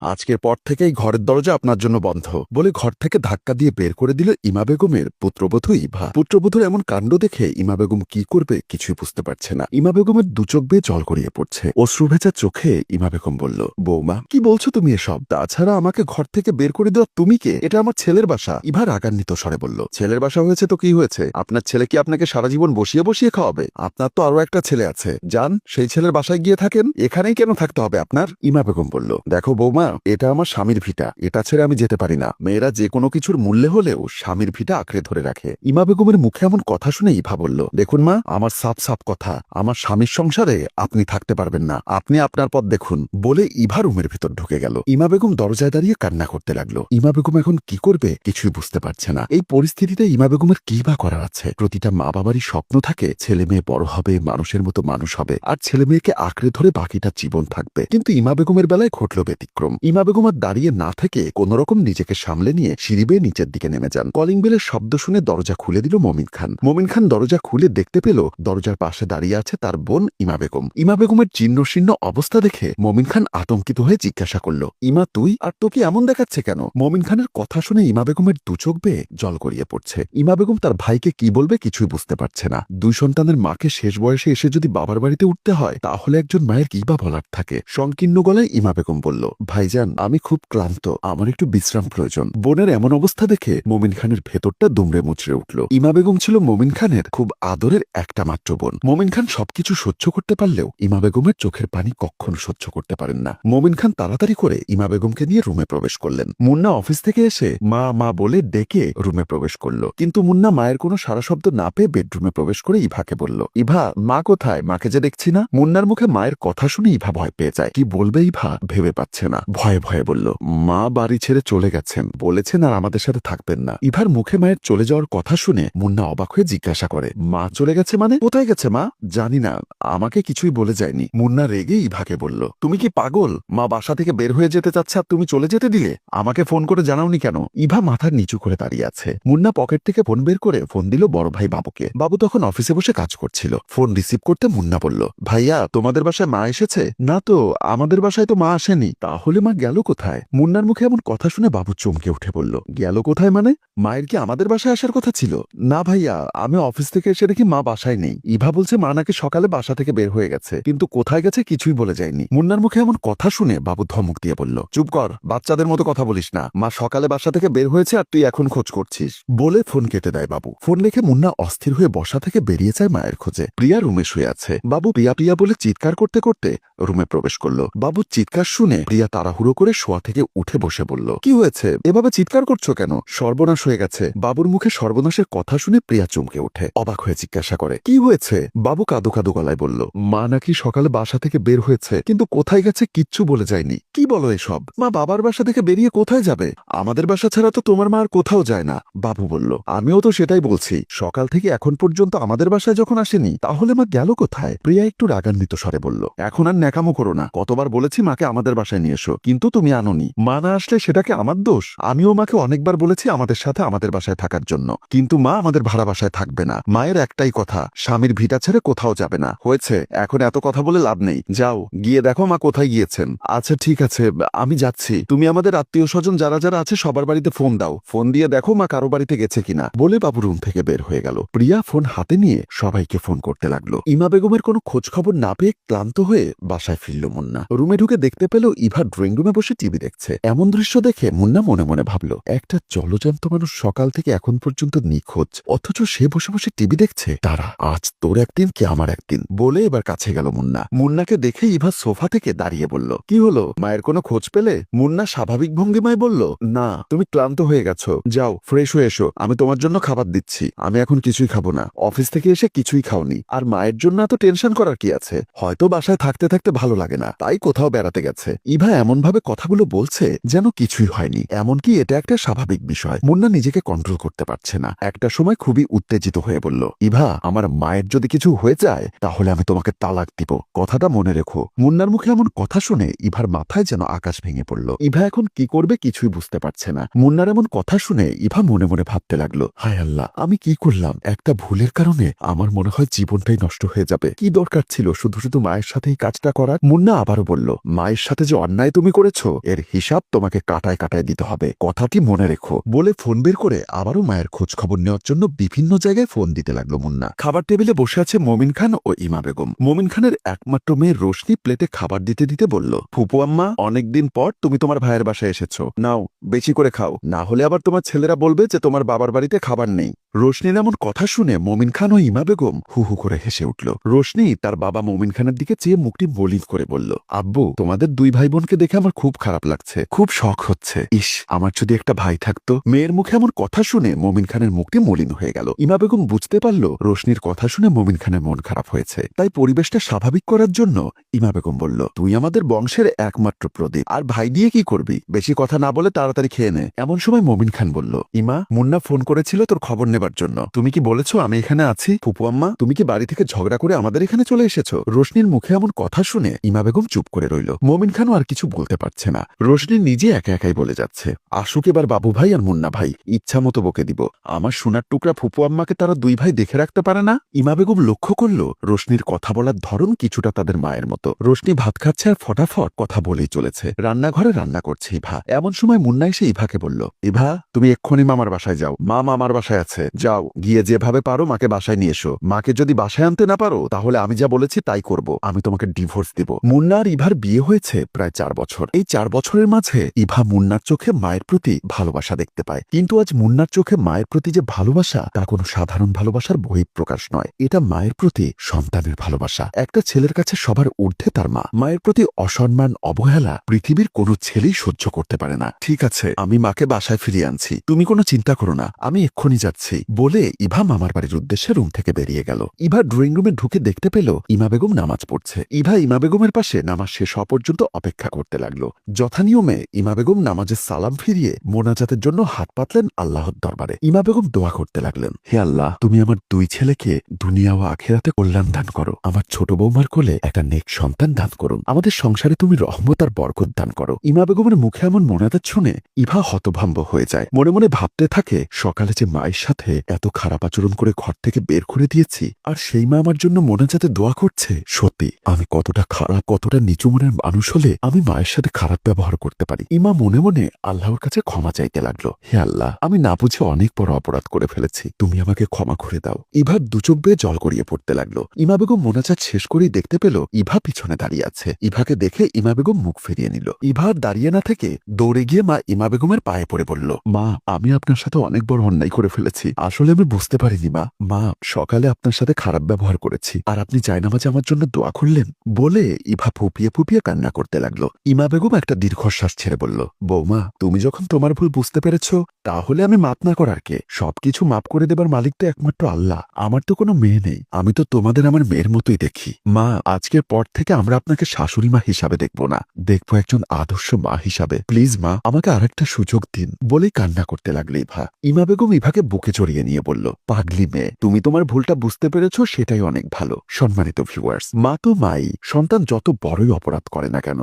আজকের পর থেকেই ঘরের দরজা আপনার জন্য বন্ধ বলে ঘর থেকে ধাক্কা দিয়ে বের করে দিল ইমা বেগমের পুত্রবধূ ইভা। পুত্রবধূর এমন কাণ্ড দেখে ইমা বেগম কি করবে কিছুই বুঝতে পারছে না। ইমা বেগমের দুচোখ বেয়ে জল গড়িয়ে পড়ছে। অশ্রু ভেজা চোখে ইমা বেগম বলল, বৌমা কি বলছো তুমি এসব? তাছাড়া আমাকে ঘর থেকে বের করে দেওয়া তুমি কে? এটা আমার ছেলের বাসা। ইভা রাগান্বিত স্বরে বলল, ছেলের বাসা হয়েছে তো কি হয়েছে? আপনার ছেলে কি আপনাকে সারা জীবন বসিয়ে বসিয়ে খাওয়াবে? আপনার তো আরো একটা ছেলে আছে, যান সেই ছেলের বাসায় গিয়ে থাকেন। এখানেই কেন থাকতে হবে আপনার? ইমা বেগম বলল, দেখো বৌমা, এটা আমার স্বামীর ভিটা, এটা ছেড়ে আমি যেতে পারি না। মেয়েরা যে কোনো কিছুর মূল্যে হলেও স্বামীর ভিটা আঁকড়ে ধরে রাখে। ইমা বেগমের মুখে এমন কথা শুনে ইভা বলল, দেখুন মা, আমার সাফ সাফ কথা, আমার স্বামীর সংসারে আপনি থাকতে পারবেন না, আপনি আপনার পথ দেখুন। বলে ইভা রুমের ভিতর ঢুকে গেল। ইমা বেগম দরজায় দাঁড়িয়ে কান্না করতে লাগলো। ইমা বেগম এখন কি করবে কিছুই বুঝতে পারছে না। এই পরিস্থিতিতে ইমা বেগমের কি বা করার আছে? প্রতিটা মা বাবারই স্বপ্ন থাকে ছেলে মেয়ে বড় হবে, মানুষের মতো মানুষ হবে, আর ছেলে মেয়েকে আঁকড়ে ধরে বাকিটা জীবন থাকবে। কিন্তু ইমা বেগমের বেলায় ঘটল ব্যতিক্রম। ইমা বেগম আর দাঁড়িয়ে না থেকে কোনরকম নিজেকে সামলে নিয়ে সিঁড়ি বেয়ে নিচের দিকে নেমে যান। কলিং বেলের শব্দ শুনে দরজা খুলে দিল মমিন খান। মমিন খান দরজা খুলে দেখতে পেল দরজার পাশে দাঁড়িয়ে আছে তার বোন ইমা বেগম। ইমা বেগমের জীর্ণ শীর্ণ অবস্থা দেখে মমিন খান আতঙ্কিত হয়ে জিজ্ঞাসা করল, ইমা তুই? আর তোকে এমন দেখাচ্ছে কেন? মমিন খানের কথা শুনে ইমা বেগমের দুচোখ বেয়ে জল গড়িয়ে পড়ছে। ইমা বেগম তার ভাইকে কি বলবে কিছুই বুঝতে পারছে না। দুই সন্তানের মাকে শেষ বয়সে এসে যদি বাবার বাড়িতে উঠতে হয় তাহলে একজন মায়ের কি বা বলার থাকে। সংকীর্ণ গলায় ইমা বেগম বলল, ভাইজান আমি খুব ক্লান্ত, আমার একটু বিশ্রাম প্রয়োজন। বোনের এমন অবস্থা দেখে মমিন খানের ভেতরটা দুমড়ে মুচড়ে উঠল। ইমা বেগম ছিল মমিন খানের খুব আদরের একটা মাত্র বোন। মমিন খান সবকিছু সহ্য করতে পারলেও ইমা বেগমের চোখের পানি কখনো সহ্য করতে পারেন না। মমিন খান তাড়াতাড়ি করে ইমা বেগমকে নিয়ে রুমে প্রবেশ করলেন। মুন্না অফিস থেকে এসে মা মা বলে ডেকে রুমে প্রবেশ করল, কিন্তু মুন্না মায়ের কোনো সারা শব্দ না পেয়ে বেডরুমে প্রবেশ করে ইভাকে বলল, ইভা মা কোথায়? মাকে যে দেখছি না। মুন্নার মুখে মায়ের কথা শুনে ইভা ভয় পেয়ে যায়। কি বলবে ইভা ভেবে পাচ্ছে না। ভয়ে ভয়ে বলল, মা বাড়ি ছেড়ে চলে গেছেন, বলেছেন আর আমাদের সাথে থাকবেন না। ইভার মুখে মায়ের চলে যাওয়ার কথা শুনে মুন্না অবাক হয়ে জিজ্ঞাসা করে, মা চলে গেছে মানে? কোথায় গেছে মা? জানি না, আমাকে কিছুই বলে যায়নি। মুন্না রেগে ইভাকে বলল, তুমি কি পাগল? মা বাসা থেকে বের হয়ে যেতে চাচ্ছে আর তুমি চলে যেতে দিলে? আমাকে ফোন করে জানাওনি কেন? ইভা মাথার নিচু করে দাঁড়িয়ে আছে। মুন্না পকেট থেকে ফোন বের করে ফোন দিল বড় ভাই বাবুকে। বাবু তখন অফিসে বসে কাজ করছিল। ফোন রিসিভ করতে মুন্না বলল, ভাইয়া তোমাদের বাসায় মা এসেছে? না তো, আমাদের বাসায় তো মা আসেনি। তাহলে মা গেল কোথায়? মুন্নার মুখে এমন কথা শুনে বাবু চমকে উঠে বলল, গেল কোথায় মানে? মায়ের কি আমাদের বাসায় আসার কথা ছিল? না ভাইয়া, আমি অফিস থেকে এসে দেখি মা বাসায় নেই। ইভা বলছে মা নাকি সকালে বাসা থেকে বের হয়ে গেছে, কিন্তু কোথায় গেছে কিছুই বলে যায়নি। মুন্নার মুখে এমন কথা শুনে বাবু ধমক দিয়ে বলল, চুপ কর, বাচ্চাদের মতো কথা বলিস না। মা সকালে বাসা থেকে বের হয়েছে আর তুই এখন খোঁজ করছিস। বলে ফোন কেটে দেয় বাবু। ফোন রেখে মুন্না অস্থির হয়ে বসা থেকে বেরিয়ে যায় মায়ের খোঁজে। প্রিয়া রুমে শুয়ে আছে। বাবু প্রিয়া প্রিয়া বলে চিৎকার করতে করতে রুমে প্রবেশ করলো। বাবুর চিৎকার শুনে প্রিয়া তাড়াহুড়ো করে শোয়া থেকে উঠে বসে বলল, কি হয়েছে? এভাবে চিৎকার করছো কেন? সর্বনাশ হয়ে গেছে। বাবুর মুখে সর্বনাশের কথা শুনে প্রিয়া চমকে ওঠে। অবাক হয়ে জিজ্ঞাসা করে, কি হয়েছে? বাবু কাঁদো কাঁদো গলায় বলল, মা নাকি সকালে বাসা থেকে বের হয়েছে, কিন্তু কোথায় গেছে কিচ্ছু বলে যায়নি। কি বলো এসব? মা বাবার বাসা থেকে বেরিয়ে কোথায় যাবে? আমাদের বাসা ছাড়া তো তোমার মা আর কোথাও যায় না। বাবু বলল, আমিও তো সেটাই বলছি, সকাল থেকে এখন পর্যন্ত আমাদের বাসায় যখন আসেনি, তাহলে মা গেল কোথায়? প্রিয়া একটু রাগান্বিত স্বরে বলল, এখন আর ন্যাকামো করো না। কতবার বলেছি মাকে আমাদের বাসায় নিয়ে এসো, কিন্তু তুমি আনোনি। মা না আসলে সেটাকে আমার দোষ? আমিও মাকে অনেকবার বলেছি আমাদের সাথে আমাদের বাসায় থাকার জন্য, কিন্তু মা আমাদের ভাড়া বাসায় থাকবে না। মায়ের একটাই কথা, স্বামীর ভিটা ছেড়ে কোথাও যাবে না। হয়েছে, এখন এত কথা বলে লাভ নেই। যাও গিয়ে দেখো মা কোথায় গিয়েছেন। আচ্ছা ঠিক আছে, আমি যাচ্ছি। তুমি আমাদের আত্মীয় স্বজন যারা যারা আছে সবার বাড়িতে ফোন দাও, ফোন দিয়ে দেখো মা কারো বাড়িতে গেছে কিনা। বলে বাবু রুম থেকে বের হয়ে গেল। প্রিয়া ফোন হাতে নিয়ে সবাইকে ফোন করতে লাগলো। ইমা বেগমের কোনো খোঁজ খবর না পেয়ে ক্লান্ত হয়ে বাসায় ফিরল মুন্না। রুমে ঢুকে দেখতে পেল ইভা ড্রয়িং রুমে বসে টিভি দেখছে। এমন দৃশ্য দেখে মুন্না মনে মনে ভাবল, একটা জলজান্ত মানুষ সকাল থেকে এখন পর্যন্ত নিখোঁজ, অথচ সে বসে বসে টিভি দেখছে। তারা আজ তোর একদিন কি আমার একদিন। বলে এবার কাছে গেল মুন্না। মুন্নাকে দেখে ইভা সোফা থেকে দাঁড়িয়ে বলল, কি হলো, মায়ের কোনো খোঁজ পেলে? মুন্না স্বাভাবিক ভঙ্গিমায় বলল, না, তুমি ক্লান্ত হয়ে গেছো, যাও ফ্রেশ হয়ে এসো, আমি তোমার জন্য খাবার দিচ্ছি। আমি এখন কিছুই খাবো না, অফিস থেকে এসে কিছুই খাওনি। আর মায়ের জন্য এত টেনশন করার কি আছে? হয়তো বাসায় থাকতে থাকতে ভালো লাগে না, তাই কোথাও বেড়াতে গেছে। ইভা এমন ভাবে কথাগুলো বলছে যেন কিছুই হয়নি, এমনকি এটা একটা স্বাভাবিক বিষয়। মুন্না নিজেকে কন্ট্রোল করতে পারছে না। একটা সময় খুবই উত্তেজিত হয়ে বলল, ইভা আমার মায়ের যদি কিছু হয়ে যায় তাহলে আমি তোমাকে তালাক দিব, কথাটা মনে রেখো। মুন্নার মুখে এমন কথা শুনে ইভার মাথায় যেন আকাশ ভেঙে পড়ল। ইভা এখন কি করবে কিছুই বুঝতে পারছে না। মুন্নার এমন কথা শুনে ইভা মনে মনে ভাবতে লাগলো, হায় আল্লাহ, আমি কি করলাম? একটা ভুলের কারণে আমার মনে হয় জীবনটাই নষ্ট হয়ে যাবে। কি দরকার ছিল শুধু শুধু মায়ের সাথে এই কাজটা করার? মুন্না আবারও বলল, মায়ের সাথে যে অন্যায় তুমি তুমি করেছো এর হিসাব তোমাকে কাটায় কাটায় দিতে হবে, কথাটি মনে রেখো। বলে ফোন বের করে আবারও মায়ের খোঁজ খবর নেওয়ার জন্য বিভিন্ন জায়গায় ফোন দিতে লাগলো মুন্না। খাবার টেবিলে বসে আছে মমিন খান ও ইমা বেগম। মমিন খানের একমাত্র মেয়ে রোশনি প্লেটে খাবার দিতে দিতে বলল, ফুপু আম্মা, অনেকদিন পর তুমি তোমার ভাইয়ের বাসায় এসেছো, নাও বেশি করে খাও, না হলে আবার তোমার ছেলেরা বলবে যে তোমার বাবার বাড়িতে খাবার নেই। রোশনির এমন কথা শুনে মমিন খান ও ইমা বেগম হু হু করে হেসে উঠল। রোশনি তার বাবা মমিন খানের দিকে চেয়ে মুখটি মলিন করে বলল, আব্বু, তোমাদের দুই ভাই বোনকে দেখে আমার খুব খারাপ লাগছে, খুব শখ হচ্ছে। ইস, আমার যদি একটা ভাই থাকতো। মেয়ের মুখে এমন কথা শুনে মমিন খানের মুখটি মলিন হয়ে গেল। ইমা বেগম বুঝতে পারল রোশনির কথা শুনে মমিন খানের মন খারাপ হয়েছে, তাই পরিবেশটা স্বাভাবিক করার জন্য ইমা বেগম বলল, তুই আমাদের বংশের একমাত্র প্রদীপ, আর ভাই দিয়ে কি করবি? বেশি কথা না বলে তাড়াতাড়ি খেয়ে নে। এমন সময় মমিন খান বলল, ইমা, মুন্না ফোন করেছিল তোর খবর নেবার জন্য, তুমি কি বলেছো আমি এখানে আছি? ফুপু আম্মা, তুমি কি বাড়ি থেকে ঝগড়া করে আমাদের এখানে চলে এসেছো? রোশনির মুখে এমন কথা শুনে ইমা বেগম চুপ করে রইল। মমিন খানও আর কিছু বলতে পারছে না। রোশনি নিজে একা একাই বলে যাচ্ছে, আসুক এবার বাবু ভাই আর মুন্না ভাই, ইচ্ছা মতো বকে দিব। আমার সোনার টুকরা ফুপু আম্মাকে তারা দুই ভাই দেখে রাখতে পারে না? ইমা বেগম লক্ষ্য করল রোশনির কথা বলার ধরন কিছুটা তাদের মায়ের মতো। রোশনি ভাত খাচ্ছে আর ফটাফট কথা বলেই চলেছে। রান্নাঘরে রান্না করছে ইভা। এমন সময় মুন্না এসে ইভাকে বলল, ইভা, তুমি এক্ষুনি মামার বাসায় যাও, মা মামার বাসায় আছে, যাও গিয়ে যেভাবে পারো মাকে বাসায় নিয়ে এসো। মাকে যদি বাসায় আনতে না পারো তাহলে আমি যা বলেছি তাই করব, আমি তোমাকে ডিভোর্স দিব। মুন্না আর ইভার বিয়ে হয়েছে প্রায় 4 বছর। এই 4 বছরের মাঝে ইভা মুন্নার চোখে মায়ের প্রতি ভালোবাসা দেখতে পায়, কিন্তু আজ মুন্নার চোখে মায়ের প্রতি যে ভালোবাসা তা কোনো সাধারণ ভালোবাসার বহিঃপ্রকাশ নয়, এটা মায়ের প্রতি সন্তানের ভালোবাসা। একটা ছেলের কাছে সবার ঊর্ধ্বে তার মা। মায়ের প্রতি অসম্মান, অবহেলা পৃথিবীর কোনো ছেলেই সহ্য করতে পারে না। ঠিক আছে, আমি মাকে বাসায় ফিরিয়ে আনছি, তুমি কোনো চিন্তা করো না, আমি এক্ষুনি যাচ্ছি। বলে ইভা মামার বাড়ির উদ্দেশ্যে রুম থেকে বেরিয়ে গেল। ইভা ড্রয়িং রুমে ঢুকে দেখতে পেল ইমা বেগম নামাজ পড়ছে। ইভা ইমা বেগমের পাশে নামাজ শেষ হওয়া পর্যন্ত অপেক্ষা করতে লাগলো। যথানিয়মে ইমা বেগম নামাজের সালাম ফিরিয়ে মোনাজাতের জন্য হাত পাতলেন আল্লাহর দরবারে। ইমা বেগম দোয়া করতে লাগলেন, হে আল্লাহ, তুমি আমার দুই ছেলেকে দুনিয়া ও আখিরাতে কল্যাণ দান করো, আমার ছোট বৌমার কোলে একটা নেক সন্তান দান করুন, আমাদের সংসারে তুমি রহমত আর বরকত দান করো। ইমা বেগমের মুখে এমন মোনাজাত শুনে ইভা হতভম্ব হয়ে যায়। মনে মনে ভাবতে থাকে, সকালে যে মায়ের সাথে এত খারাপ আচরণ করে ঘর থেকে বের করে দিয়েছি, আর সেই মা আমার জন্য মোনাজাতে দোয়া করছে। সত্যি আমি কতটা খারাপ, কতটা নিচু মনের মানুষ হলে আমি মায়ের সাথে খারাপ ব্যবহার করতে পারি। ইমা মনে মনে আল্লাহর কাছে ক্ষমা চাইতে লাগলো, হে আল্লাহ, আমি না বুঝে অনেক বড় অপরাধ করে ফেলেছি, তুমি আমাকে ক্ষমা করে দাও। ইভার দুচোখ বেয়ে জল গড়িয়ে পড়তে লাগলো। ইমা বেগম মোনাজাত শেষ করেই দেখতে পেল ইভা পিছনে দাঁড়িয়ে আছে। ইভাকে দেখে ইমা বেগম মুখ ফিরিয়ে নিল। ইভা দাঁড়িয়ে না থেকে দৌড়ে গিয়ে মা ইমা বেগমের পায়ে পড়ে বলল, মা, আমি আপনার সাথে অনেক বড় অন্যায় করে ফেলেছি, আসলে আমি বুঝতে পারিনি মা। মা, সকালে আপনার সাথে খারাপ ব্যবহার করেছি, আর আপনি জায়নামাজে আমার জন্য দোয়া করলেন। বলে ইভা ফুপিয়ে ফুপিয়ে কান্না করতে লাগলো। ইমা বেগম একটা দীর্ঘশ্বাস ছেড়ে বলল, বৌমা, তুমি যখন তোমার ভুল বুঝতে পেরেছ, তাহলে আমি মাপ না করার কে? সবকিছু মাপ করে দেবার মালিক তো একমাত্র আল্লাহ। আমার তো কোনো মেয়ে নেই, আমি তো তোমাদের আমার মেয়ের মতোই দেখি। মা, আজকের পর থেকে আমরা আপনাকে শাশুড়ি মা হিসাবে দেখব না, দেখবো একজন আদর্শ মা হিসাবে। প্লিজ মা, আমাকে আরেকটা সুযোগ দিন। বলেই কান্না করতে লাগলো ইভা। ইমা বেগম ইভাকে বুকে জড়িয়ে নিয়ে বলল, পাগলি মেয়ে, তুমি তোমার ভুলটা বুঝতে পেরেছ, সেটাই অনেক ভালো। সম্মানিত ভিউয়ার্স, মা তো মাই, সন্তান যত বড়ই অপরাধ করে না কেন,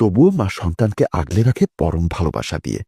তবুও মা সন্তানকে আগলে রাখে পরম ভালোবাসা দিয়ে।